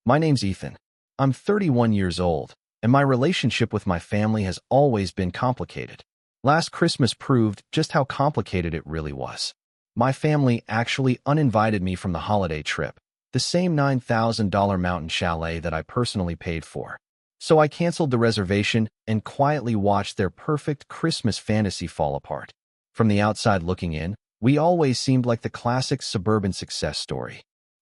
My name's Ethan. I'm 31 years old, and my relationship with my family has always been complicated. Last Christmas proved just how complicated it really was. My family actually uninvited me from the holiday trip, the same $9,000 mountain chalet that I personally paid for. So I canceled the reservation and quietly watched their perfect Christmas fantasy fall apart. From the outside looking in, we always seemed like the classic suburban success story.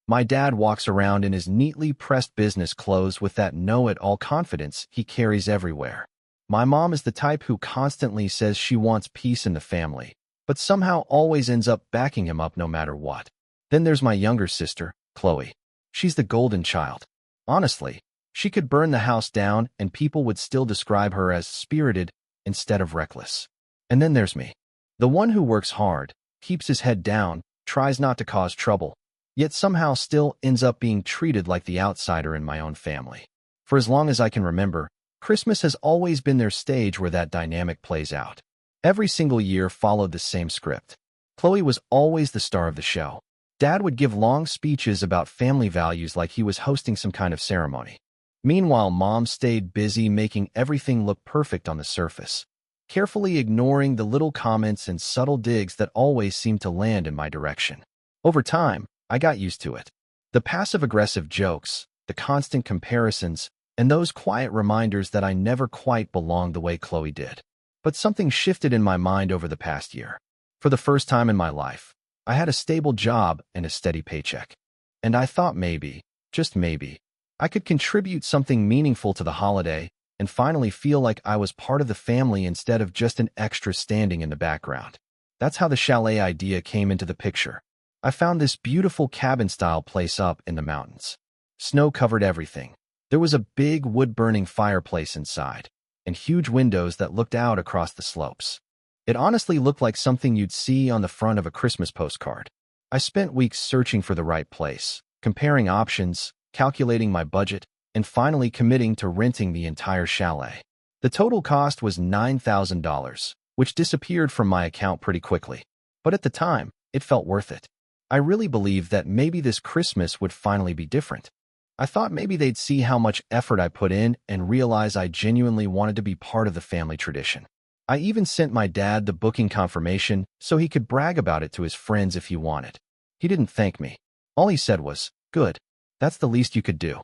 My dad walks around in his neatly pressed business clothes with that know-it-all confidence he carries everywhere. My mom is the type who constantly says she wants peace in the family, but somehow always ends up backing him up no matter what. Then there's my younger sister, Chloe. She's the golden child. Honestly, she could burn the house down and people would still describe her as spirited instead of reckless. And then there's me, the one who works hard, keeps his head down, tries not to cause trouble, yet somehow still ends up being treated like the outsider in my own family. For as long as I can remember, Christmas has always been their stage where that dynamic plays out. Every single year followed the same script. Chloe was always the star of the show. Dad would give long speeches about family values like he was hosting some kind of ceremony. Meanwhile, Mom stayed busy making everything look perfect on the surface, carefully ignoring the little comments and subtle digs that always seemed to land in my direction. Over time, I got used to it. The passive-aggressive jokes, the constant comparisons, and those quiet reminders that I never quite belonged the way Chloe did. But something shifted in my mind over the past year. For the first time in my life, I had a stable job and a steady paycheck. And I thought maybe, just maybe, I could contribute something meaningful to the holiday and finally feel like I was part of the family instead of just an extra standing in the background. That's how the chalet idea came into the picture. I found this beautiful cabin-style place up in the mountains. Snow covered everything. There was a big wood-burning fireplace inside, and huge windows that looked out across the slopes. It honestly looked like something you'd see on the front of a Christmas postcard. I spent weeks searching for the right place, comparing options, calculating my budget, and finally committing to renting the entire chalet. The total cost was $9,000, which disappeared from my account pretty quickly. But at the time, it felt worth it. I really believed that maybe this Christmas would finally be different. I thought maybe they'd see how much effort I put in and realize I genuinely wanted to be part of the family tradition. I even sent my dad the booking confirmation so he could brag about it to his friends if he wanted. He didn't thank me. All he said was, "Good. That's the least you could do."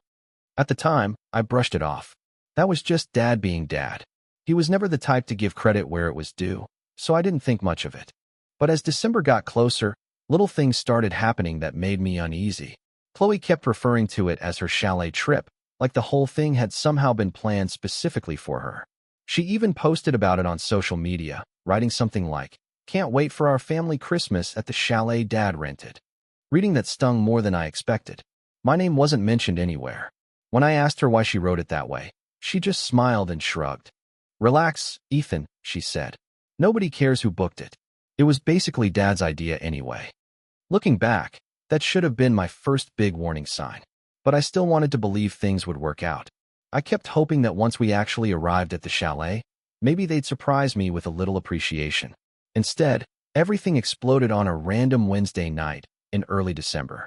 At the time, I brushed it off. That was just Dad being Dad. He was never the type to give credit where it was due, so I didn't think much of it. But as December got closer, little things started happening that made me uneasy. Chloe kept referring to it as her chalet trip, like the whole thing had somehow been planned specifically for her. She even posted about it on social media, writing something like, "Can't wait for our family Christmas at the chalet Dad rented." Reading that stung more than I expected. My name wasn't mentioned anywhere. When I asked her why she wrote it that way, she just smiled and shrugged. "Relax, Ethan," she said. "Nobody cares who booked it. It was basically Dad's idea anyway." Looking back, that should have been my first big warning sign. But I still wanted to believe things would work out. I kept hoping that once we actually arrived at the chalet, maybe they'd surprise me with a little appreciation. Instead, everything exploded on a random Wednesday night in early December.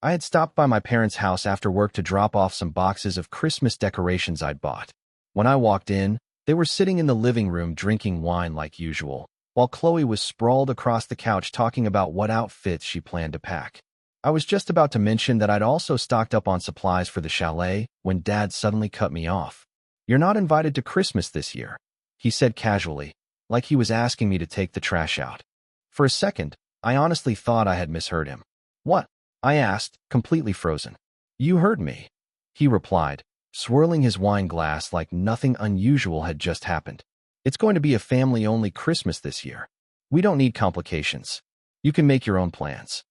I had stopped by my parents' house after work to drop off some boxes of Christmas decorations I'd bought. When I walked in, they were sitting in the living room drinking wine like usual, while Chloe was sprawled across the couch talking about what outfits she planned to pack. I was just about to mention that I'd also stocked up on supplies for the chalet when Dad suddenly cut me off. "You're not invited to Christmas this year," he said casually, like he was asking me to take the trash out. For a second, I honestly thought I had misheard him. "What?" I asked, completely frozen. "You heard me," he replied, swirling his wine glass like nothing unusual had just happened. "It's going to be a family-only Christmas this year. We don't need complications. You can make your own plans."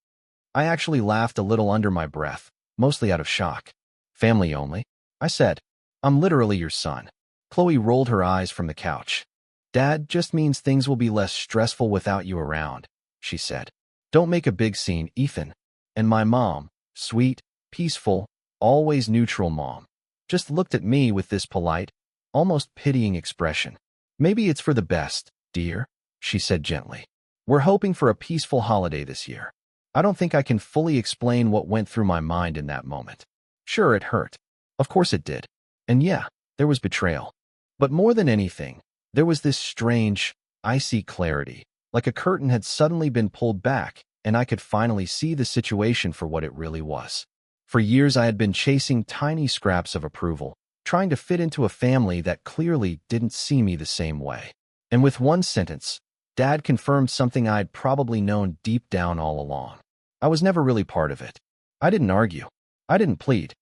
I actually laughed a little under my breath, mostly out of shock. "Family only?" I said. "I'm literally your son." Chloe rolled her eyes from the couch. "Dad just means things will be less stressful without you around," she said. "Don't make a big scene, Ethan." And my mom, sweet, peaceful, always neutral mom, just looked at me with this polite, almost pitying expression. "Maybe it's for the best, dear," she said gently. "We're hoping for a peaceful holiday this year." I don't think I can fully explain what went through my mind in that moment. Sure, it hurt. Of course it did. And yeah, there was betrayal. But more than anything, there was this strange, icy clarity, like a curtain had suddenly been pulled back, and I could finally see the situation for what it really was. For years I had been chasing tiny scraps of approval, trying to fit into a family that clearly didn't see me the same way. And with one sentence, Dad confirmed something I'd probably known deep down all along. I was never really part of it. I didn't argue. I didn't plead.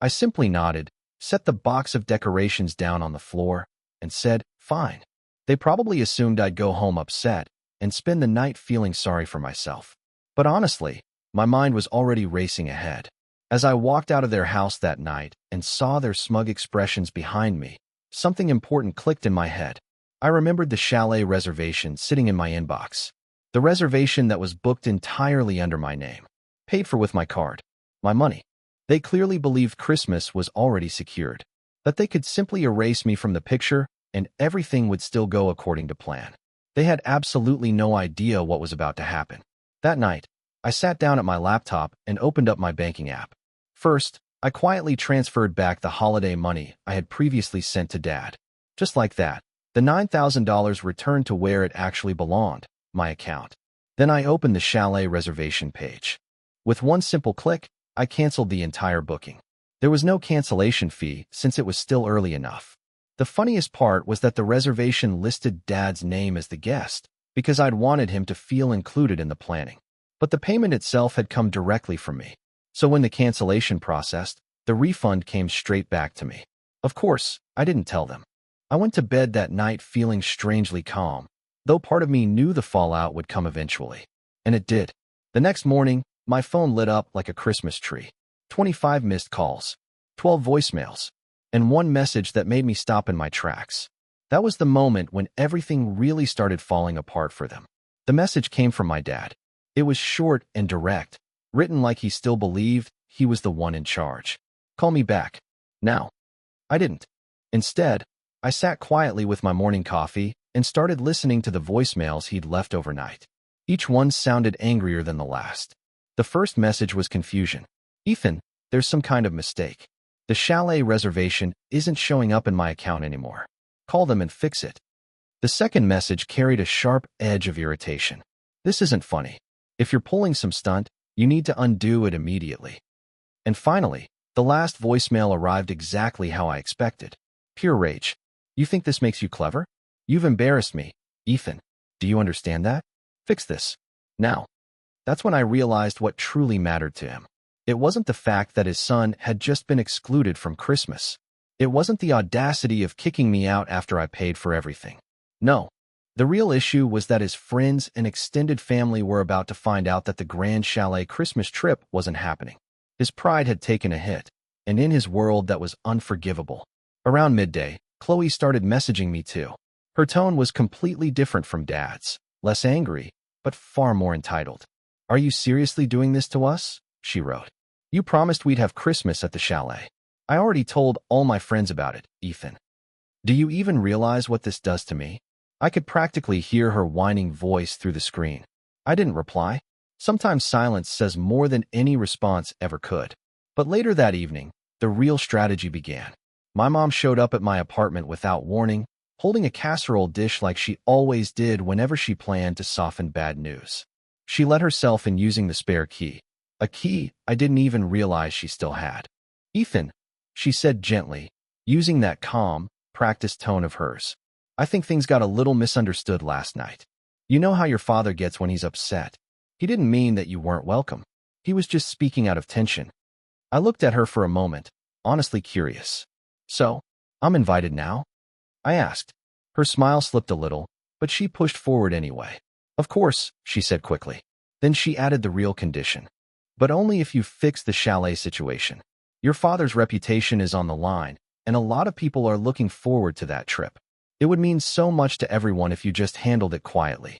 I simply nodded, set the box of decorations down on the floor, and said, fine. They probably assumed I'd go home upset and spend the night feeling sorry for myself. But honestly, my mind was already racing ahead. As I walked out of their house that night and saw their smug expressions behind me, something important clicked in my head. I remembered the chalet reservation sitting in my inbox. The reservation that was booked entirely under my name, paid for with my card, my money. They clearly believed Christmas was already secured, that they could simply erase me from the picture and everything would still go according to plan. They had absolutely no idea what was about to happen. That night, I sat down at my laptop and opened up my banking app. First, I quietly transferred back the holiday money I had previously sent to Dad. Just like that, the $9,000 returned to where it actually belonged, my account. Then I opened the chalet reservation page. With one simple click, I canceled the entire booking. There was no cancellation fee since it was still early enough. The funniest part was that the reservation listed Dad's name as the guest because I'd wanted him to feel included in the planning. But the payment itself had come directly from me. So when the cancellation processed, the refund came straight back to me. Of course, I didn't tell them. I went to bed that night feeling strangely calm, though part of me knew the fallout would come eventually. And it did. The next morning, my phone lit up like a Christmas tree. 25 missed calls, 12 voicemails, and one message that made me stop in my tracks. That was the moment when everything really started falling apart for them. The message came from my dad. It was short and direct, written like he still believed he was the one in charge. Call me back. Now. I didn't. Instead, I sat quietly with my morning coffee and started listening to the voicemails he'd left overnight. Each one sounded angrier than the last. The first message was confusion. Ethan, there's some kind of mistake. The chalet reservation isn't showing up in my account anymore. Call them and fix it. The second message carried a sharp edge of irritation. This isn't funny. If you're pulling some stunt, you need to undo it immediately. And finally, the last voicemail arrived exactly how I expected. Pure rage. You think this makes you clever? You've embarrassed me, Ethan. Do you understand that? Fix this. Now. That's when I realized what truly mattered to him. It wasn't the fact that his son had just been excluded from Christmas. It wasn't the audacity of kicking me out after I paid for everything. No. The real issue was that his friends and extended family were about to find out that the Grand Chalet Christmas trip wasn't happening. His pride had taken a hit, and in his world that was unforgivable. Around midday, Chloe started messaging me too. Her tone was completely different from Dad's, less angry, but far more entitled. Are you seriously doing this to us? She wrote. You promised we'd have Christmas at the chalet. I already told all my friends about it, Ethan. Do you even realize what this does to me? I could practically hear her whining voice through the screen. I didn't reply. Sometimes silence says more than any response ever could. But later that evening, the real strategy began. My mom showed up at my apartment without warning, holding a casserole dish like she always did whenever she planned to soften bad news. She let herself in using the spare key, a key I didn't even realize she still had. Ethan, she said gently, using that calm, practiced tone of hers. I think things got a little misunderstood last night. You know how your father gets when he's upset. He didn't mean that you weren't welcome. He was just speaking out of tension. I looked at her for a moment, honestly curious. So, I'm invited now? I asked. Her smile slipped a little, but she pushed forward anyway. Of course, she said quickly. Then she added the real condition. But only if you fix the chalet situation. Your father's reputation is on the line, and a lot of people are looking forward to that trip. It would mean so much to everyone if you just handled it quietly.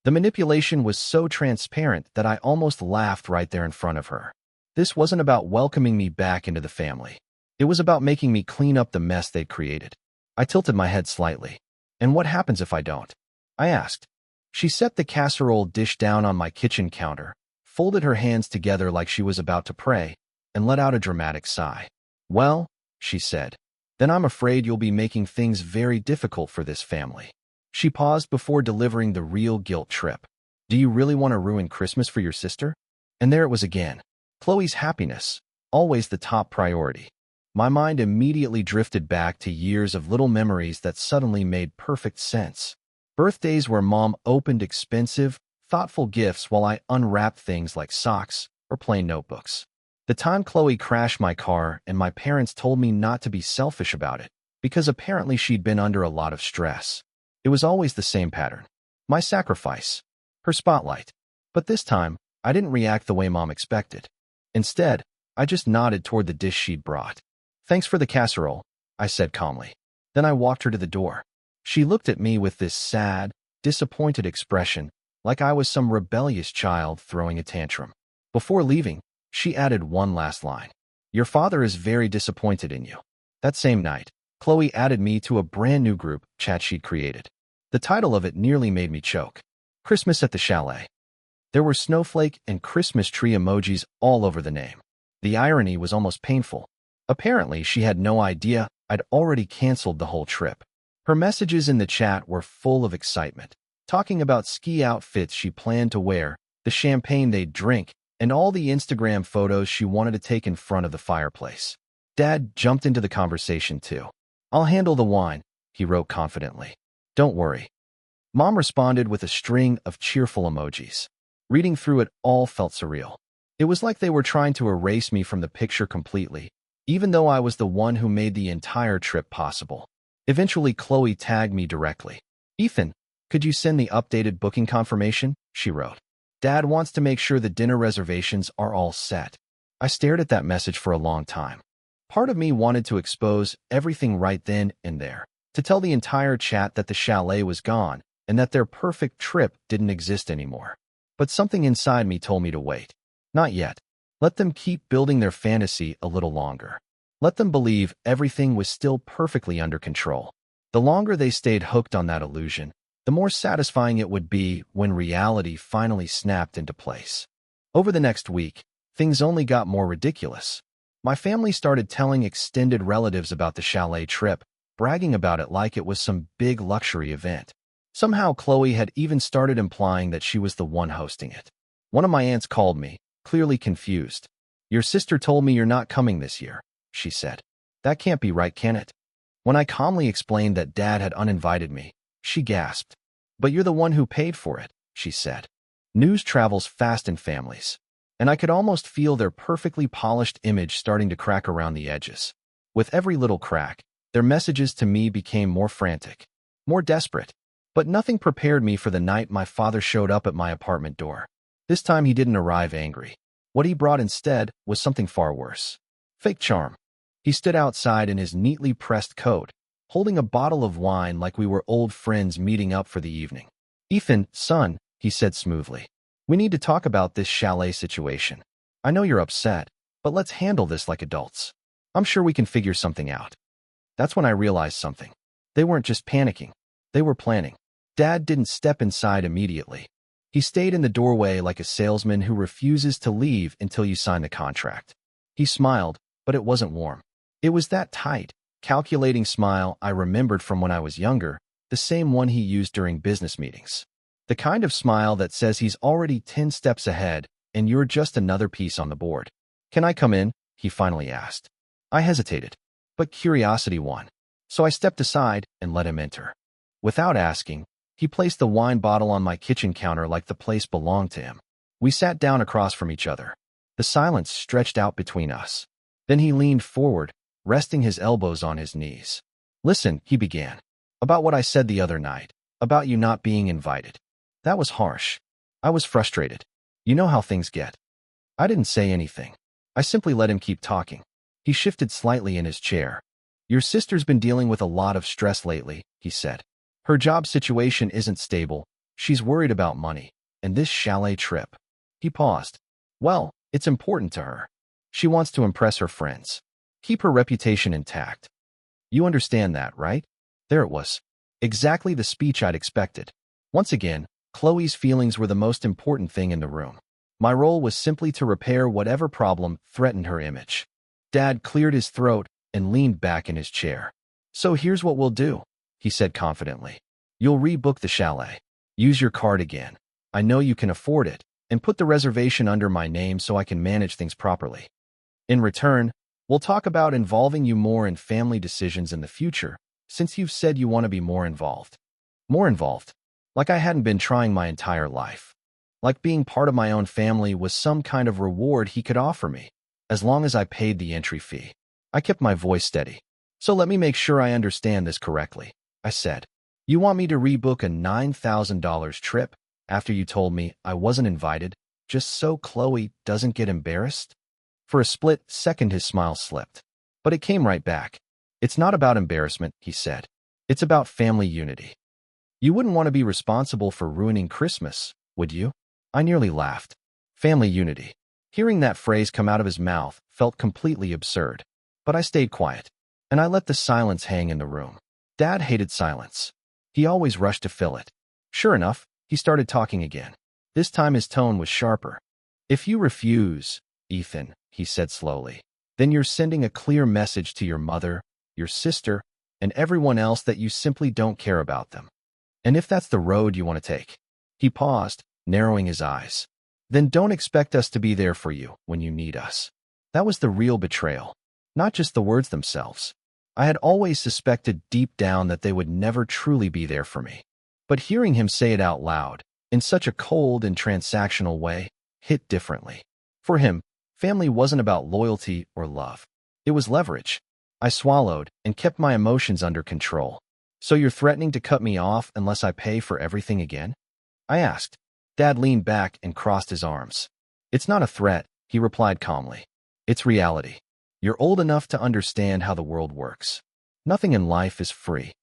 The manipulation was so transparent that I almost laughed right there in front of her. This wasn't about welcoming me back into the family. It was about making me clean up the mess they'd created. I tilted my head slightly. And what happens if I don't? I asked. She set the casserole dish down on my kitchen counter, folded her hands together like she was about to pray, and let out a dramatic sigh. Well, she said, then I'm afraid you'll be making things very difficult for this family. She paused before delivering the real guilt trip. Do you really want to ruin Christmas for your sister? And there it was again. Chloe's happiness, always the top priority. My mind immediately drifted back to years of little memories that suddenly made perfect sense. Birthdays where Mom opened expensive, thoughtful gifts while I unwrapped things like socks or plain notebooks. The time Chloe crashed my car and my parents told me not to be selfish about it, because apparently she'd been under a lot of stress. It was always the same pattern. My sacrifice. Her spotlight. But this time, I didn't react the way Mom expected. Instead, I just nodded toward the dish she'd brought. Thanks for the casserole, I said calmly. Then I walked her to the door. She looked at me with this sad, disappointed expression, like I was some rebellious child throwing a tantrum. Before leaving, she added one last line. Your father is very disappointed in you. That same night, Chloe added me to a brand new group chat she'd created. The title of it nearly made me choke. Christmas at the Chalet. There were snowflake and Christmas tree emojis all over the name. The irony was almost painful. Apparently, she had no idea I'd already canceled the whole trip. Her messages in the chat were full of excitement, talking about ski outfits she planned to wear, the champagne they'd drink, and all the Instagram photos she wanted to take in front of the fireplace. Dad jumped into the conversation too. I'll handle the wine, he wrote confidently. Don't worry. Mom responded with a string of cheerful emojis. Reading through it all felt surreal. It was like they were trying to erase me from the picture completely, even though I was the one who made the entire trip possible. Eventually, Chloe tagged me directly. Ethan, could you send the updated booking confirmation? She wrote. Dad wants to make sure the dinner reservations are all set. I stared at that message for a long time. Part of me wanted to expose everything right then and there, to tell the entire chat that the chalet was gone and that their perfect trip didn't exist anymore. But something inside me told me to wait. Not yet. Let them keep building their fantasy a little longer. Let them believe everything was still perfectly under control. The longer they stayed hooked on that illusion, the more satisfying it would be when reality finally snapped into place. Over the next week, things only got more ridiculous. My family started telling extended relatives about the chalet trip, bragging about it like it was some big luxury event. Somehow Chloe had even started implying that she was the one hosting it. One of my aunts called me, clearly confused. Your sister told me you're not coming this year, she said. That can't be right, can it? When I calmly explained that Dad had uninvited me, she gasped. But you're the one who paid for it, she said. News travels fast in families, and I could almost feel their perfectly polished image starting to crack around the edges. With every little crack, their messages to me became more frantic, more desperate. But nothing prepared me for the night my father showed up at my apartment door. This time he didn't arrive angry. What he brought instead was something far worse. Fake charm. He stood outside in his neatly pressed coat, holding a bottle of wine like we were old friends meeting up for the evening. Ethan, son, he said smoothly. We need to talk about this chalet situation. I know you're upset, but let's handle this like adults. I'm sure we can figure something out. That's when I realized something. They weren't just panicking. They were planning. Dad didn't step inside immediately. He stayed in the doorway like a salesman who refuses to leave until you sign the contract. He smiled, but it wasn't warm. It was that tight, calculating smile I remembered from when I was younger, the same one he used during business meetings. The kind of smile that says he's already 10 steps ahead and you're just another piece on the board. Can I come in? He finally asked. I hesitated, but curiosity won. So I stepped aside and let him enter. Without asking, he placed the wine bottle on my kitchen counter like the place belonged to him. We sat down across from each other. The silence stretched out between us. Then he leaned forward, resting his elbows on his knees. Listen, he began. About what I said the other night. About you not being invited. That was harsh. I was frustrated. You know how things get. I didn't say anything. I simply let him keep talking. He shifted slightly in his chair. Your sister's been dealing with a lot of stress lately, he said. Her job situation isn't stable, she's worried about money, and this chalet trip. He paused. Well, it's important to her. She wants to impress her friends. Keep her reputation intact. You understand that, right? There it was. Exactly the speech I'd expected. Once again, Chloe's feelings were the most important thing in the room. My role was simply to repair whatever problem threatened her image. Dad cleared his throat and leaned back in his chair. So here's what we'll do, he said confidently. You'll rebook the chalet. Use your card again. I know you can afford it, and put the reservation under my name so I can manage things properly. In return, we'll talk about involving you more in family decisions in the future, since you've said you want to be more involved. More involved? Like I hadn't been trying my entire life. Like being part of my own family was some kind of reward he could offer me, as long as I paid the entry fee. I kept my voice steady. So let me make sure I understand this correctly, I said. You want me to rebook a $9,000 trip after you told me I wasn't invited, just so Chloe doesn't get embarrassed? For a split second his smile slipped, but it came right back. It's not about embarrassment, he said. It's about family unity. You wouldn't want to be responsible for ruining Christmas, would you? I nearly laughed. Family unity. Hearing that phrase come out of his mouth felt completely absurd, but I stayed quiet, and I let the silence hang in the room. Dad hated silence. He always rushed to fill it. Sure enough, he started talking again. This time his tone was sharper. If you refuse, Ethan, he said slowly, then you're sending a clear message to your mother, your sister, and everyone else that you simply don't care about them. And if that's the road you want to take. He paused, narrowing his eyes. Then don't expect us to be there for you when you need us. That was the real betrayal, not just the words themselves. I had always suspected deep down that they would never truly be there for me. But hearing him say it out loud, in such a cold and transactional way, hit differently. For him, family wasn't about loyalty or love. It was leverage. I swallowed and kept my emotions under control. So you're threatening to cut me off unless I pay for everything again? I asked. Dad leaned back and crossed his arms. It's not a threat, he replied calmly. It's reality. You're old enough to understand how the world works. Nothing in life is free.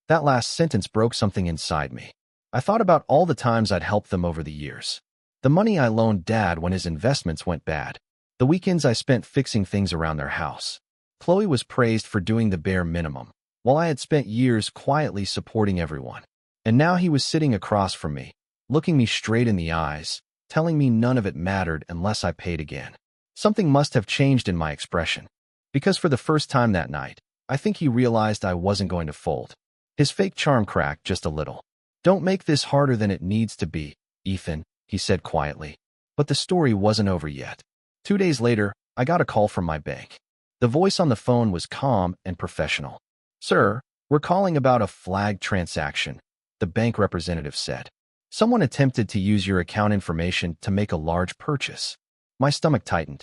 That last sentence broke something inside me. I thought about all the times I'd helped them over the years. The money I loaned Dad when his investments went bad. The weekends I spent fixing things around their house. Chloe was praised for doing the bare minimum, while I had spent years quietly supporting everyone. And now he was sitting across from me, looking me straight in the eyes, telling me none of it mattered unless I paid again. Something must have changed in my expression, because for the first time that night, I think he realized I wasn't going to fold. His fake charm cracked just a little. Don't make this harder than it needs to be, Ethan, he said quietly. But the story wasn't over yet. 2 days later, I got a call from my bank. The voice on the phone was calm and professional. Sir, we're calling about a flagged transaction, the bank representative said. Someone attempted to use your account information to make a large purchase. My stomach tightened.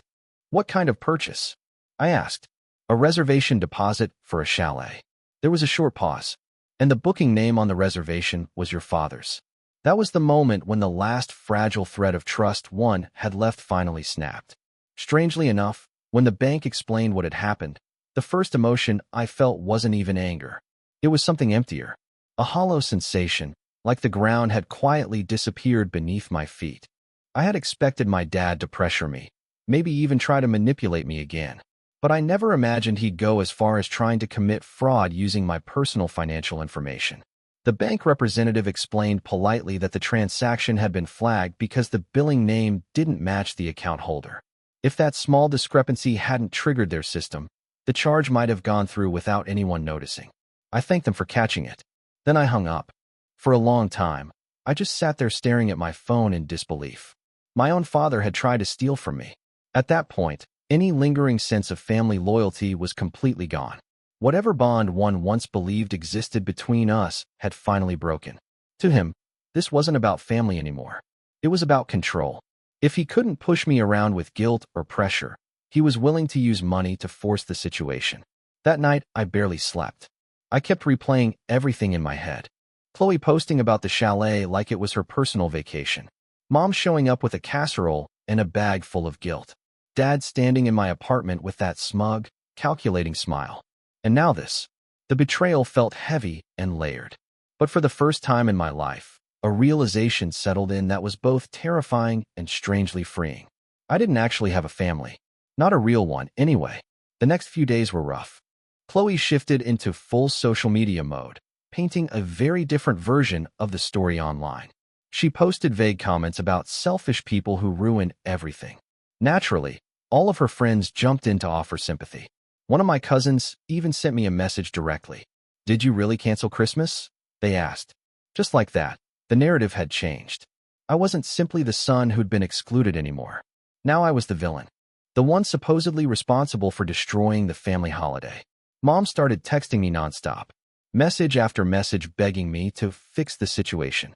What kind of purchase? I asked. A reservation deposit for a chalet. There was a short pause, and the booking name on the reservation was your father's. That was the moment when the last fragile thread of trust one had left finally snapped. Strangely enough, when the bank explained what had happened, the first emotion I felt wasn't even anger. It was something emptier. A hollow sensation, like the ground had quietly disappeared beneath my feet. I had expected my dad to pressure me, maybe even try to manipulate me again. But I never imagined he'd go as far as trying to commit fraud using my personal financial information. The bank representative explained politely that the transaction had been flagged because the billing name didn't match the account holder. If that small discrepancy hadn't triggered their system, the charge might have gone through without anyone noticing. I thanked them for catching it. Then I hung up. For a long time, I just sat there staring at my phone in disbelief. My own father had tried to steal from me. At that point, any lingering sense of family loyalty was completely gone. Whatever bond one once believed existed between us had finally broken. To him, this wasn't about family anymore. It was about control. If he couldn't push me around with guilt or pressure, he was willing to use money to force the situation. That night, I barely slept. I kept replaying everything in my head. Chloe posting about the chalet like it was her personal vacation. Mom showing up with a casserole and a bag full of guilt. Dad standing in my apartment with that smug, calculating smile. And now this. The betrayal felt heavy and layered. But for the first time in my life, a realization settled in that was both terrifying and strangely freeing. I didn't actually have a family. Not a real one, anyway. The next few days were rough. Chloe shifted into full social media mode, painting a very different version of the story online. She posted vague comments about selfish people who ruin everything. Naturally, All of her friends jumped in to offer sympathy. One of my cousins even sent me a message directly. "Did you really cancel Christmas?" they asked. Just like that, the narrative had changed. I wasn't simply the son who'd been excluded anymore. Now I was the villain, the one supposedly responsible for destroying the family holiday. Mom started texting me nonstop, message after message begging me to fix the situation.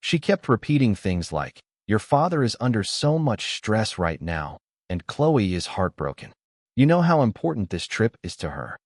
She kept repeating things like, "Your father is under so much stress right now, and Chloe is heartbroken. You know how important this trip is to her."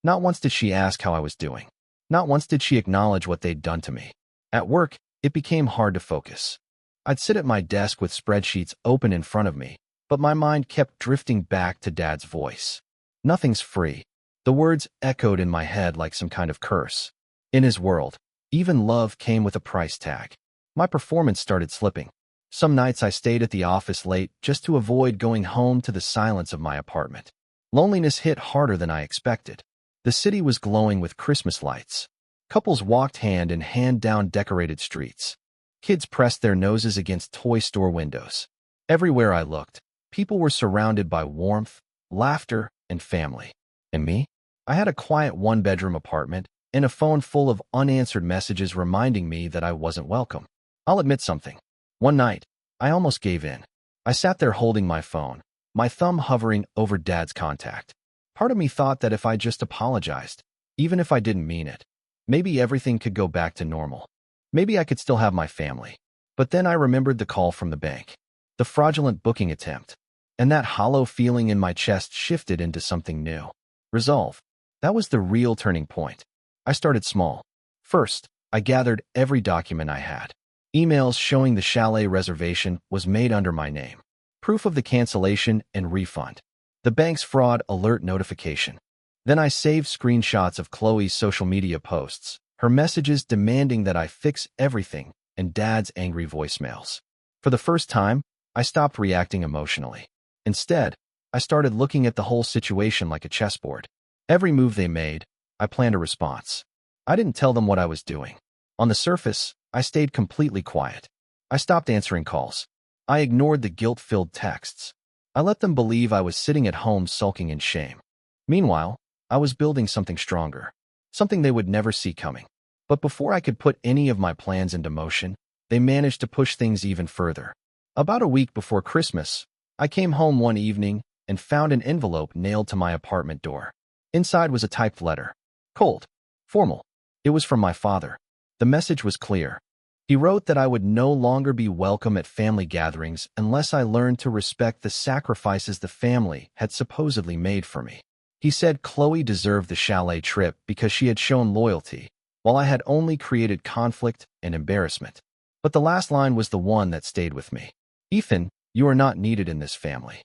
Not once did she ask how I was doing. Not once did she acknowledge what they'd done to me. At work, it became hard to focus. I'd sit at my desk with spreadsheets open in front of me, but my mind kept drifting back to Dad's voice. "Nothing's free." The words echoed in my head like some kind of curse. In his world, even love came with a price tag. My performance started slipping. Some nights I stayed at the office late just to avoid going home to the silence of my apartment. Loneliness hit harder than I expected. The city was glowing with Christmas lights. Couples walked hand in hand down decorated streets. Kids pressed their noses against toy store windows. Everywhere I looked, people were surrounded by warmth, laughter, and family. And me? I had a quiet one-bedroom apartment and a phone full of unanswered messages reminding me that I wasn't welcome. I'll admit something. One night, I almost gave in. I sat there holding my phone, my thumb hovering over Dad's contact. Part of me thought that if I just apologized, even if I didn't mean it, maybe everything could go back to normal. Maybe I could still have my family. But then I remembered the call from the bank, the fraudulent booking attempt, and that hollow feeling in my chest shifted into something new. Resolve. That was the real turning point. I started small. First, I gathered every document I had. Emails showing the chalet reservation was made under my name. Proof of the cancellation and refund. The bank's fraud alert notification. Then I saved screenshots of Chloe's social media posts, her messages demanding that I fix everything, and Dad's angry voicemails. For the first time, I stopped reacting emotionally. Instead, I started looking at the whole situation like a chessboard. Every move they made, I planned a response. I didn't tell them what I was doing. On the surface, I stayed completely quiet. I stopped answering calls. I ignored the guilt-filled texts. I let them believe I was sitting at home sulking in shame. Meanwhile, I was building something stronger, something they would never see coming. But before I could put any of my plans into motion, they managed to push things even further. About a week before Christmas, I came home one evening and found an envelope nailed to my apartment door. Inside was a typed letter. Cold. Formal. It was from my father. The message was clear. He wrote that I would no longer be welcome at family gatherings unless I learned to respect the sacrifices the family had supposedly made for me. He said Chloe deserved the chalet trip because she had shown loyalty, while I had only created conflict and embarrassment. But the last line was the one that stayed with me. "Ethan, you are not needed in this family.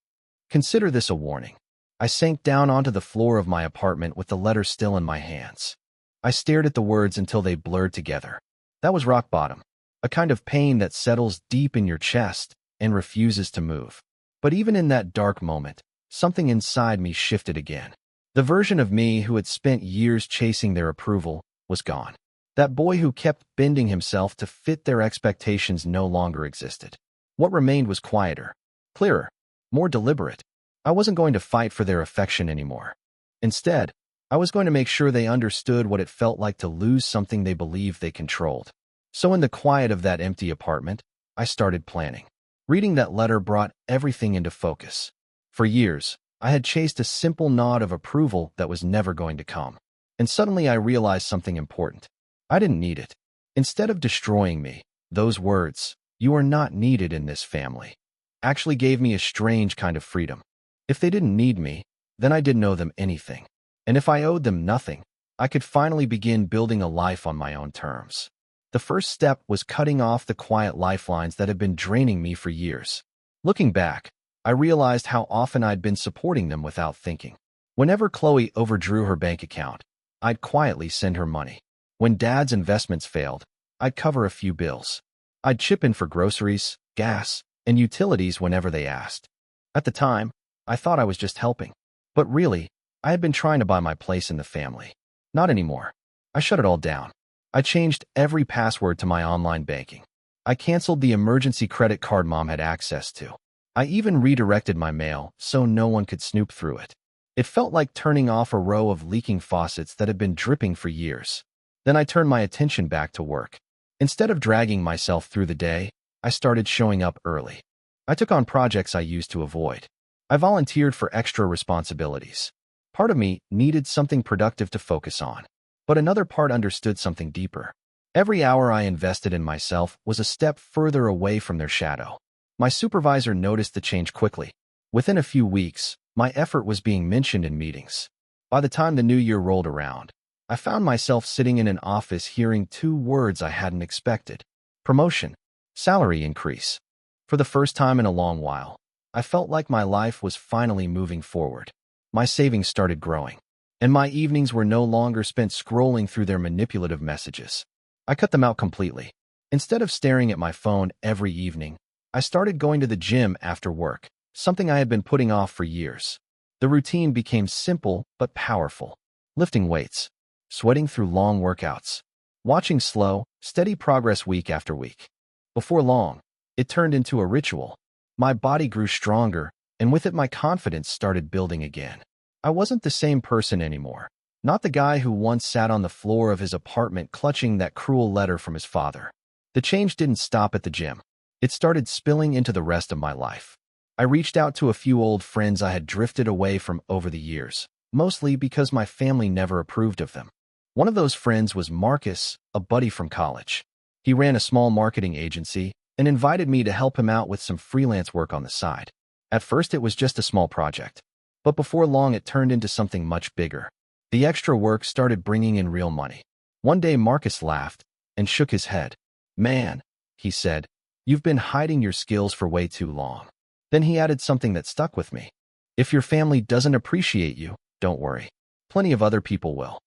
Consider this a warning." I sank down onto the floor of my apartment with the letter still in my hands. I stared at the words until they blurred together. That was rock bottom, a kind of pain that settles deep in your chest and refuses to move. But even in that dark moment, something inside me shifted again. The version of me who had spent years chasing their approval was gone. That boy who kept bending himself to fit their expectations no longer existed. What remained was quieter, clearer, more deliberate. I wasn't going to fight for their affection anymore. Instead, I was going to make sure they understood what it felt like to lose something they believed they controlled. So in the quiet of that empty apartment, I started planning. Reading that letter brought everything into focus. For years, I had chased a simple nod of approval that was never going to come. And suddenly I realized something important. I didn't need it. Instead of destroying me, those words, "You are not needed in this family," actually gave me a strange kind of freedom. If they didn't need me, then I didn't owe them anything. And if I owed them nothing, I could finally begin building a life on my own terms. The first step was cutting off the quiet lifelines that had been draining me for years. Looking back, I realized how often I'd been supporting them without thinking. Whenever Chloe overdrew her bank account, I'd quietly send her money. When Dad's investments failed, I'd cover a few bills. I'd chip in for groceries, gas, and utilities whenever they asked. At the time, I thought I was just helping. But really, I had been trying to buy my place in the family. Not anymore. I shut it all down. I changed every password to my online banking. I canceled the emergency credit card Mom had access to. I even redirected my mail so no one could snoop through it. It felt like turning off a row of leaking faucets that had been dripping for years. Then I turned my attention back to work. Instead of dragging myself through the day, I started showing up early. I took on projects I used to avoid. I volunteered for extra responsibilities. Part of me needed something productive to focus on, but another part understood something deeper. Every hour I invested in myself was a step further away from their shadow. My supervisor noticed the change quickly. Within a few weeks, my effort was being mentioned in meetings. By the time the new year rolled around, I found myself sitting in an office hearing two words I hadn't expected: promotion, salary increase. For the first time in a long while, I felt like my life was finally moving forward. My savings started growing, and my evenings were no longer spent scrolling through their manipulative messages. I cut them out completely. Instead of staring at my phone every evening, I started going to the gym after work, something I had been putting off for years. The routine became simple but powerful: lifting weights, sweating through long workouts, watching slow, steady progress week after week. Before long, it turned into a ritual. My body grew stronger, and with it my confidence started building again. I wasn't the same person anymore. Not the guy who once sat on the floor of his apartment clutching that cruel letter from his father. The change didn't stop at the gym. It started spilling into the rest of my life. I reached out to a few old friends I had drifted away from over the years, mostly because my family never approved of them. One of those friends was Marcus, a buddy from college. He ran a small marketing agency and invited me to help him out with some freelance work on the side. At first it was just a small project, but before long it turned into something much bigger. The extra work started bringing in real money. One day Marcus laughed and shook his head. "Man," he said, "you've been hiding your skills for way too long." Then he added something that stuck with me. "If your family doesn't appreciate you, don't worry. Plenty of other people will."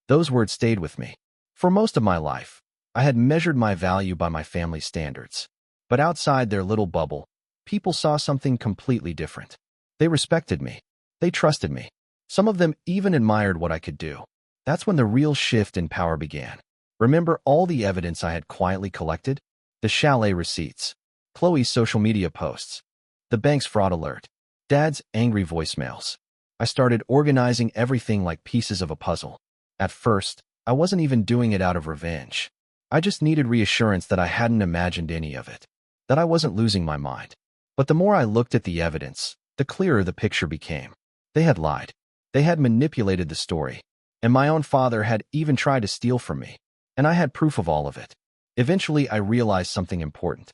Those words stayed with me. For most of my life, I had measured my value by my family's standards. But outside their little bubble, people saw something completely different. They respected me. They trusted me. Some of them even admired what I could do. That's when the real shift in power began. Remember all the evidence I had quietly collected? The chalet receipts, Chloe's social media posts, the bank's fraud alert, Dad's angry voicemails. I started organizing everything like pieces of a puzzle. At first, I wasn't even doing it out of revenge. I just needed reassurance that I hadn't imagined any of it, that I wasn't losing my mind. But the more I looked at the evidence, the clearer the picture became. They had lied. They had manipulated the story, and my own father had even tried to steal from me, and I had proof of all of it. Eventually, I realized something important.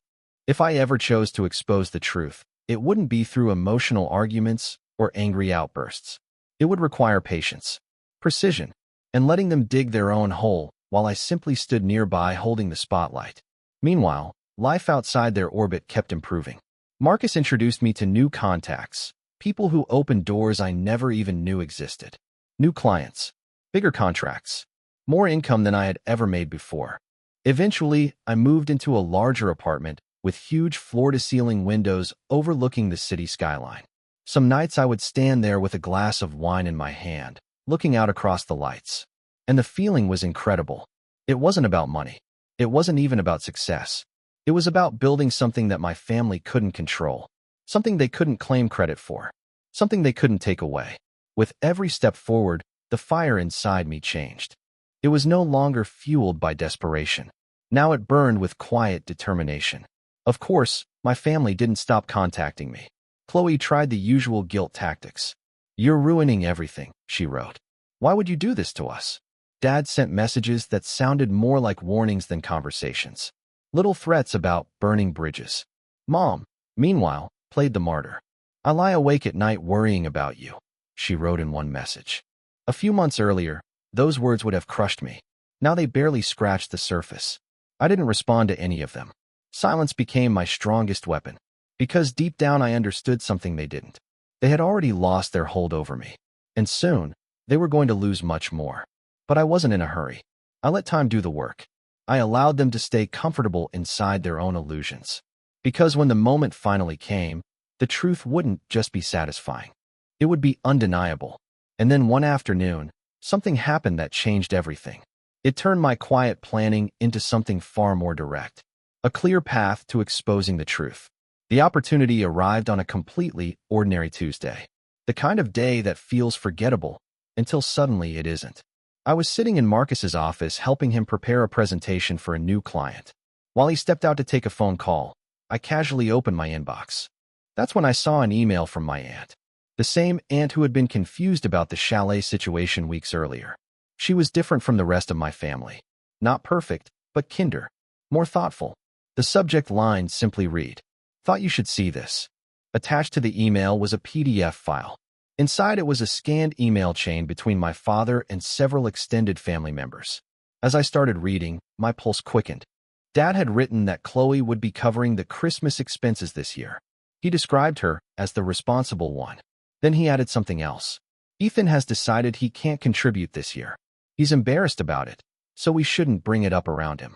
If I ever chose to expose the truth, it wouldn't be through emotional arguments or angry outbursts. It would require patience, precision, and letting them dig their own hole while I simply stood nearby holding the spotlight. Meanwhile, life outside their orbit kept improving. Marcus introduced me to new contacts, people who opened doors I never even knew existed. New clients, bigger contracts, more income than I had ever made before. Eventually, I moved into a larger apartment with huge floor-to-ceiling windows overlooking the city skyline. Some nights I would stand there with a glass of wine in my hand, looking out across the lights. And the feeling was incredible. It wasn't about money. It wasn't even about success. It was about building something that my family couldn't control, something they couldn't claim credit for, something they couldn't take away. With every step forward, the fire inside me changed. It was no longer fueled by desperation. Now it burned with quiet determination. Of course, my family didn't stop contacting me. Chloe tried the usual guilt tactics. "You're ruining everything," she wrote. "Why would you do this to us?" Dad sent messages that sounded more like warnings than conversations. Little threats about burning bridges. Mom, meanwhile, played the martyr. "I lie awake at night worrying about you," she wrote in one message. A few months earlier, those words would have crushed me. Now they barely scratched the surface. I didn't respond to any of them. Silence became my strongest weapon, because deep down I understood something they didn't. They had already lost their hold over me, and soon, they were going to lose much more. But I wasn't in a hurry. I let time do the work. I allowed them to stay comfortable inside their own illusions. Because when the moment finally came, the truth wouldn't just be satisfying. It would be undeniable. And then one afternoon, something happened that changed everything. It turned my quiet planning into something far more direct. A clear path to exposing the truth. The opportunity arrived on a completely ordinary Tuesday. The kind of day that feels forgettable until suddenly it isn't. I was sitting in Marcus's office helping him prepare a presentation for a new client. While he stepped out to take a phone call, I casually opened my inbox. That's when I saw an email from my aunt. The same aunt who had been confused about the chalet situation weeks earlier. She was different from the rest of my family. Not perfect, but kinder. More thoughtful. The subject line simply read, "Thought you should see this." Attached to the email was a PDF file. Inside it was a scanned email chain between my father and several extended family members. As I started reading, my pulse quickened. Dad had written that Chloe would be covering the Christmas expenses this year. He described her as the responsible one. Then he added something else. Ethan has decided he can't contribute this year. He's embarrassed about it, so we shouldn't bring it up around him.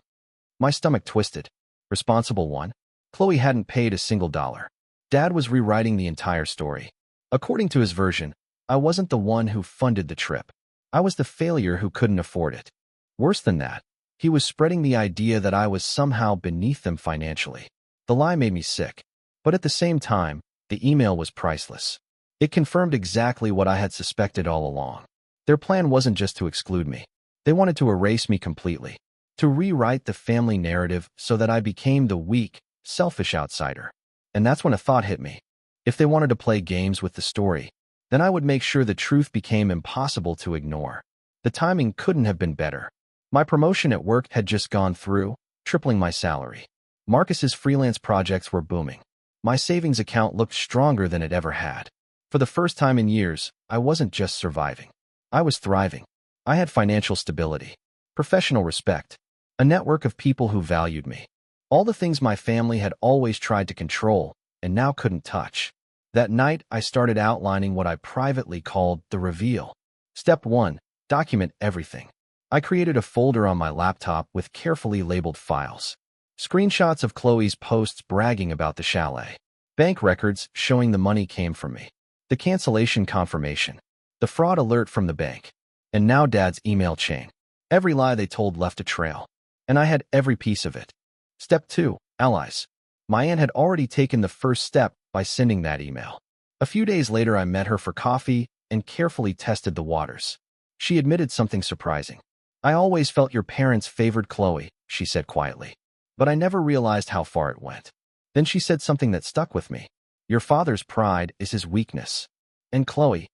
My stomach twisted. Responsible one? Chloe hadn't paid a single dollar. Dad was rewriting the entire story. According to his version, I wasn't the one who funded the trip. I was the failure who couldn't afford it. Worse than that, he was spreading the idea that I was somehow beneath them financially. The lie made me sick. But at the same time, the email was priceless. It confirmed exactly what I had suspected all along. Their plan wasn't just to exclude me. They wanted to erase me completely. To rewrite the family narrative so that I became the weak, selfish outsider. And that's when a thought hit me. If they wanted to play games with the story, then I would make sure the truth became impossible to ignore. The timing couldn't have been better. My promotion at work had just gone through, tripling my salary. Marcus's freelance projects were booming. My savings account looked stronger than it ever had. For the first time in years, I wasn't just surviving. I was thriving. I had financial stability, professional respect, a network of people who valued me. All the things my family had always tried to control and now couldn't touch. That night, I started outlining what I privately called the reveal. Step 1. Document everything. I created a folder on my laptop with carefully labeled files. Screenshots of Chloe's posts bragging about the chalet. Bank records showing the money came from me. The cancellation confirmation. The fraud alert from the bank. And now Dad's email chain. Every lie they told left a trail. And I had every piece of it. Step 2. Allies. My aunt had already taken the first step by sending that email. A few days later, I met her for coffee and carefully tested the waters. She admitted something surprising. "I always felt your parents favored Chloe," she said quietly. But I never realized how far it went. Then she said something that stuck with me. "Your father's pride is his weakness. And Chloe,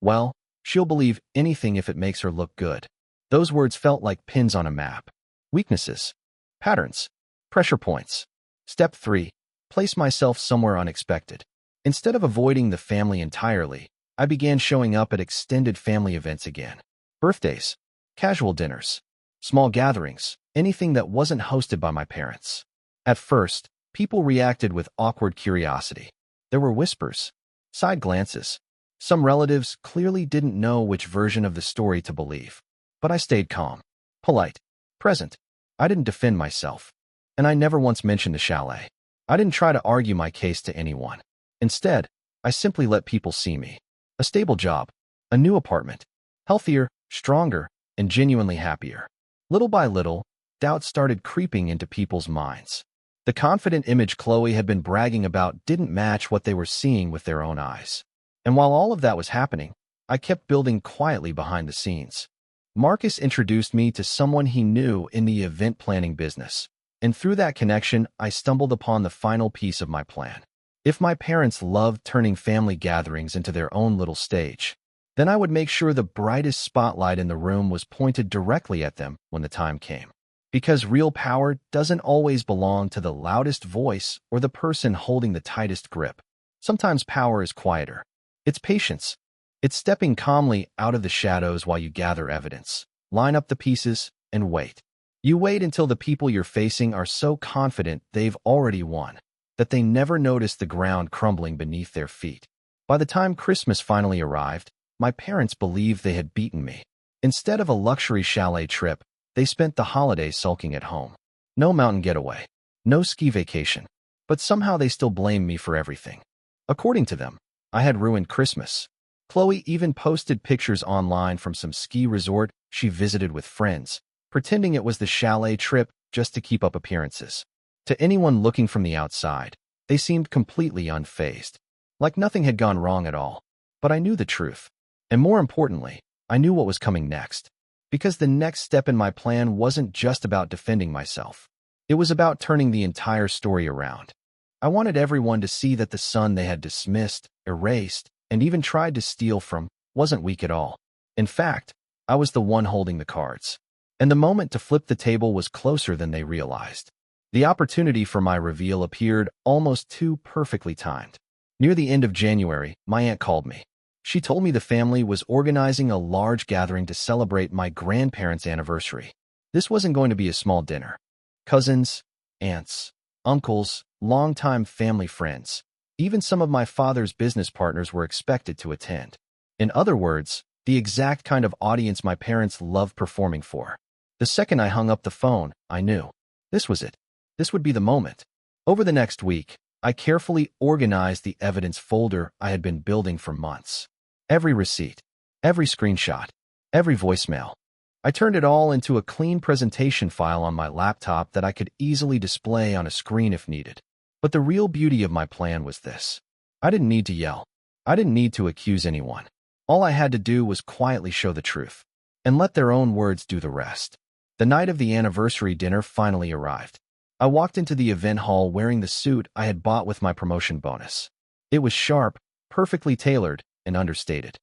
well, she'll believe anything if it makes her look good." Those words felt like pins on a map. Weaknesses. Patterns. Pressure points. Step 3. Place myself somewhere unexpected. Instead of avoiding the family entirely, I began showing up at extended family events again. Birthdays. Casual dinners. Small gatherings. Anything that wasn't hosted by my parents. At first, people reacted with awkward curiosity. There were whispers. Side glances. Some relatives clearly didn't know which version of the story to believe. But I stayed calm. Polite. Present. I didn't defend myself. And I never once mentioned the chalet. I didn't try to argue my case to anyone. Instead, I simply let people see me. A stable job. A new apartment. Healthier, stronger, and genuinely happier. Little by little, doubts started creeping into people's minds. The confident image Chloe had been bragging about didn't match what they were seeing with their own eyes. And while all of that was happening, I kept building quietly behind the scenes. Marcus introduced me to someone he knew in the event planning business. And through that connection, I stumbled upon the final piece of my plan. If my parents loved turning family gatherings into their own little stage, then I would make sure the brightest spotlight in the room was pointed directly at them when the time came. Because real power doesn't always belong to the loudest voice or the person holding the tightest grip. Sometimes power is quieter. It's patience. It's stepping calmly out of the shadows while you gather evidence, line up the pieces, and wait. You wait until the people you're facing are so confident they've already won, that they never notice the ground crumbling beneath their feet. By the time Christmas finally arrived, my parents believed they had beaten me. Instead of a luxury chalet trip, they spent the holidays sulking at home. No mountain getaway, no ski vacation, but somehow they still blamed me for everything. According to them, I had ruined Christmas. Chloe even posted pictures online from some ski resort she visited with friends, pretending it was the chalet trip just to keep up appearances. To anyone looking from the outside, They seemed completely unfazed, like nothing had gone wrong at all. But I knew the truth. And more importantly, I knew what was coming next. Because the next step in my plan wasn't just about defending myself. It was about turning the entire story around. I wanted everyone to see that the son they had dismissed, erased, and even tried to steal from wasn't weak at all. In fact, I was the one holding the cards. And the moment to flip the table was closer than they realized. The opportunity for my reveal appeared almost too perfectly timed. Near the end of January, my aunt called me. She told me the family was organizing a large gathering to celebrate my grandparents' anniversary. This wasn't going to be a small dinner. Cousins, aunts, uncles, longtime family friends, even some of my father's business partners were expected to attend. In other words, the exact kind of audience my parents loved performing for. The second I hung up the phone, I knew. This was it. This would be the moment. Over the next week, I carefully organized the evidence folder I had been building for months. Every receipt, every screenshot, every voicemail. I turned it all into a clean presentation file on my laptop that I could easily display on a screen if needed. But the real beauty of my plan was this. I didn't need to yell. I didn't need to accuse anyone. All I had to do was quietly show the truth and let their own words do the rest. The night of the anniversary dinner finally arrived. I walked into the event hall wearing the suit I had bought with my promotion bonus. It was sharp, perfectly tailored, and understated.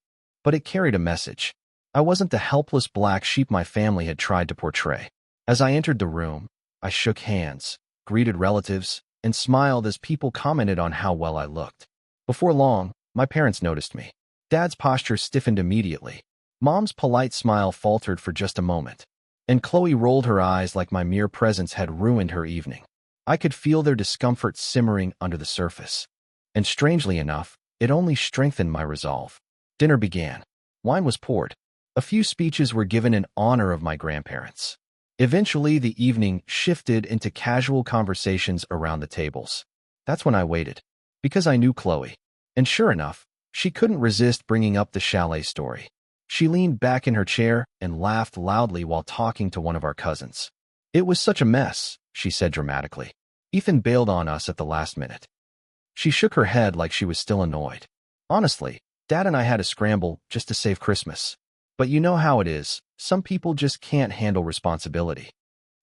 But it carried a message. I wasn't the helpless black sheep my family had tried to portray. As I entered the room, I shook hands, greeted relatives, and smiled as people commented on how well I looked. Before long, my parents noticed me. Dad's posture stiffened immediately. Mom's polite smile faltered for just a moment. And Chloe rolled her eyes like my mere presence had ruined her evening. I could feel their discomfort simmering under the surface. And strangely enough, it only strengthened my resolve. Dinner began. Wine was poured. A few speeches were given in honor of my grandparents. Eventually, the evening shifted into casual conversations around the tables. That's when I waited. Because I knew Chloe. And sure enough, she couldn't resist bringing up the chalet story. She leaned back in her chair and laughed loudly while talking to one of our cousins. "It was such a mess," she said dramatically. "Ethan bailed on us at the last minute." She shook her head like she was still annoyed. "Honestly, Dad and I had to scramble just to save Christmas. But you know how it is, some people just can't handle responsibility."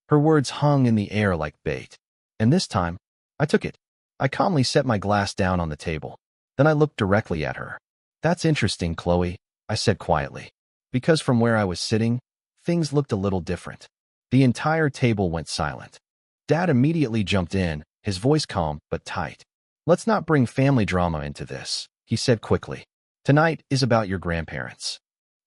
Her words hung in the air like bait. And this time, I took it. I calmly set my glass down on the table. Then I looked directly at her. "That's interesting, Chloe," I said quietly. Because from where I was sitting, things looked a little different. The entire table went silent. Dad immediately jumped in, his voice calm but tight. "Let's not bring family drama into this," he said quickly. "Tonight is about your grandparents."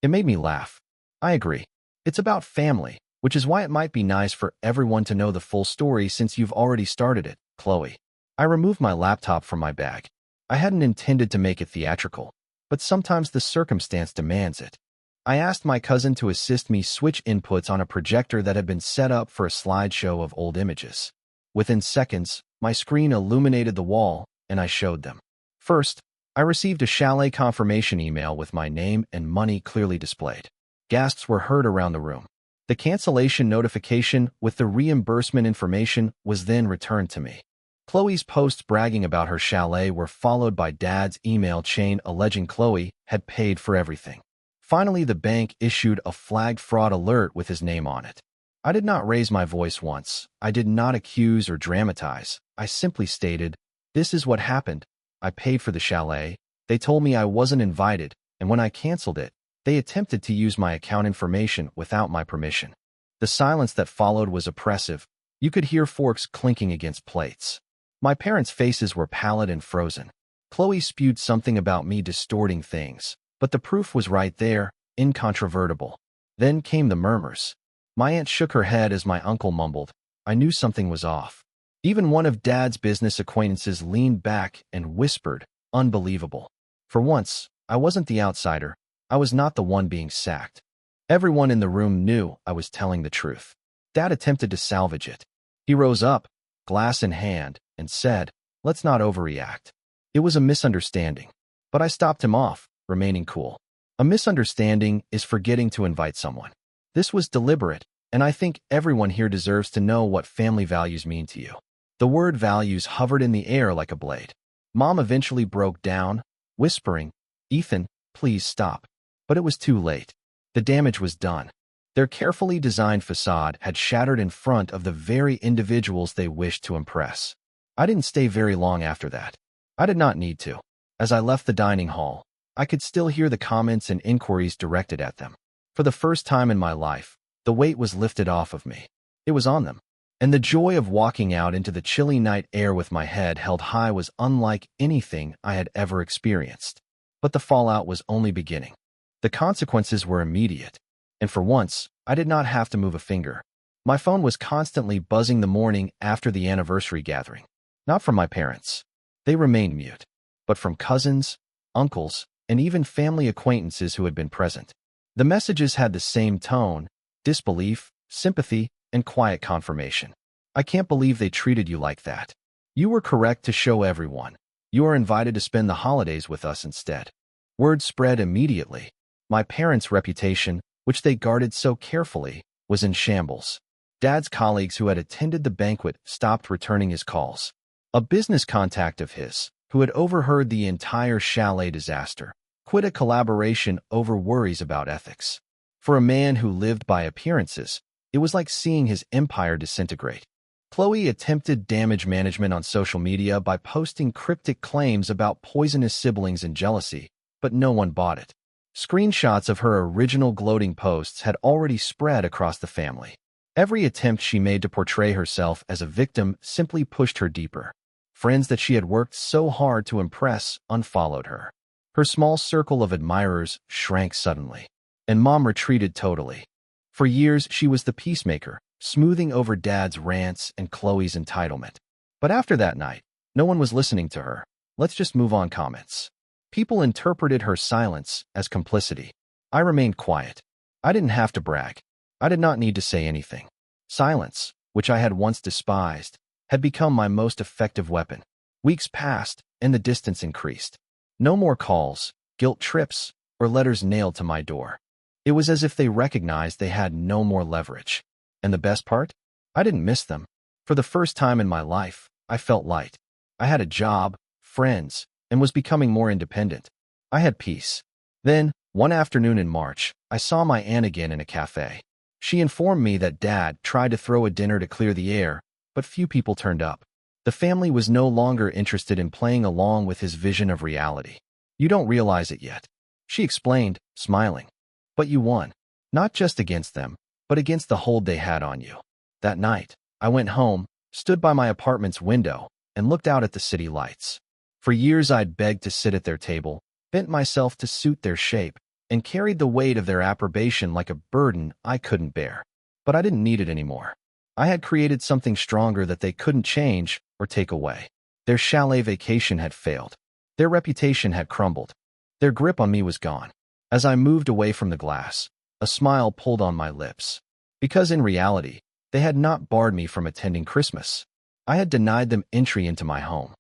It made me laugh. I agree. It's about family, which is why it might be nice for everyone to know the full story since you've already started it, Chloe. I removed my laptop from my bag. I hadn't intended to make it theatrical, but sometimes the circumstance demands it. I asked my cousin to assist me switch inputs on a projector that had been set up for a slideshow of old images. Within seconds, my screen illuminated the wall, and I showed them. First, I received a chalet confirmation email with my name and money clearly displayed. Gasps were heard around the room. The cancellation notification with the reimbursement information was then returned to me. Chloe's posts bragging about her chalet were followed by Dad's email chain alleging Chloe had paid for everything. Finally, the bank issued a flagged fraud alert with his name on it. I did not raise my voice once. I did not accuse or dramatize. I simply stated, "This is what happened. I paid for the chalet. They told me I wasn't invited, and when I canceled it, they attempted to use my account information without my permission." The silence that followed was oppressive. You could hear forks clinking against plates. My parents' faces were pallid and frozen. Chloe spewed something about me distorting things, but the proof was right there, incontrovertible. Then came the murmurs. My aunt shook her head as my uncle mumbled, "I knew something was off." Even one of Dad's business acquaintances leaned back and whispered, "Unbelievable." For once, I wasn't the outsider. I was not the one being sacked. Everyone in the room knew I was telling the truth. Dad attempted to salvage it. He rose up, glass in hand, and said, "Let's not overreact. It was a misunderstanding." But I stopped him off, remaining cool. A misunderstanding is forgetting to invite someone. This was deliberate, and I think everyone here deserves to know what family values mean to you. The word values hovered in the air like a blade. Mom eventually broke down, whispering, "Ethan, please stop." But it was too late. The damage was done. Their carefully designed facade had shattered in front of the very individuals they wished to impress. I didn't stay very long after that. I did not need to. As I left the dining hall, I could still hear the comments and inquiries directed at them. For the first time in my life, the weight was lifted off of me. It was on them. And the joy of walking out into the chilly night air with my head held high was unlike anything I had ever experienced. But the fallout was only beginning. The consequences were immediate. And for once, I did not have to move a finger. My phone was constantly buzzing the morning after the anniversary gathering. Not from my parents. They remained mute. But from cousins, uncles, and even family acquaintances who had been present. The messages had the same tone: disbelief, sympathy, and quiet confirmation. "I can't believe they treated you like that. You were correct to show everyone. You are invited to spend the holidays with us instead." Word spread immediately. My parents' reputation, which they guarded so carefully, was in shambles. Dad's colleagues who had attended the banquet stopped returning his calls. A business contact of his, who had overheard the entire chalet disaster, quit a collaboration over worries about ethics. For a man who lived by appearances, it was like seeing his empire disintegrate. Chloe attempted damage management on social media by posting cryptic claims about poisonous siblings and jealousy, but no one bought it. Screenshots of her original gloating posts had already spread across the family. Every attempt she made to portray herself as a victim simply pushed her deeper. Friends that she had worked so hard to impress unfollowed her. Her small circle of admirers shrank suddenly, and Mom retreated totally. For years, she was the peacemaker, smoothing over Dad's rants and Chloe's entitlement. But after that night, no one was listening to her. "Let's just move on" comments. People interpreted her silence as complicity. I remained quiet. I didn't have to brag. I did not need to say anything. Silence, which I had once despised, had become my most effective weapon. Weeks passed, and the distance increased. No more calls, guilt trips, or letters nailed to my door. It was as if they recognized they had no more leverage. And the best part? I didn't miss them. For the first time in my life, I felt light. I had a job, friends, and was becoming more independent. I had peace. Then, one afternoon in March, I saw my aunt again in a cafe. She informed me that Dad tried to throw a dinner to clear the air, but few people turned up. The family was no longer interested in playing along with his vision of reality. "You don't realize it yet," she explained, smiling. "But you won. Not just against them, but against the hold they had on you." That night, I went home, stood by my apartment's window, and looked out at the city lights. For years I'd begged to sit at their table, bent myself to suit their shape, and carried the weight of their approbation like a burden I couldn't bear. But I didn't need it anymore. I had created something stronger that they couldn't change or take away. Their chalet vacation had failed. Their reputation had crumbled. Their grip on me was gone. As I moved away from the glass, a smile pulled on my lips. Because in reality, they had not barred me from attending Christmas. I had denied them entry into my home.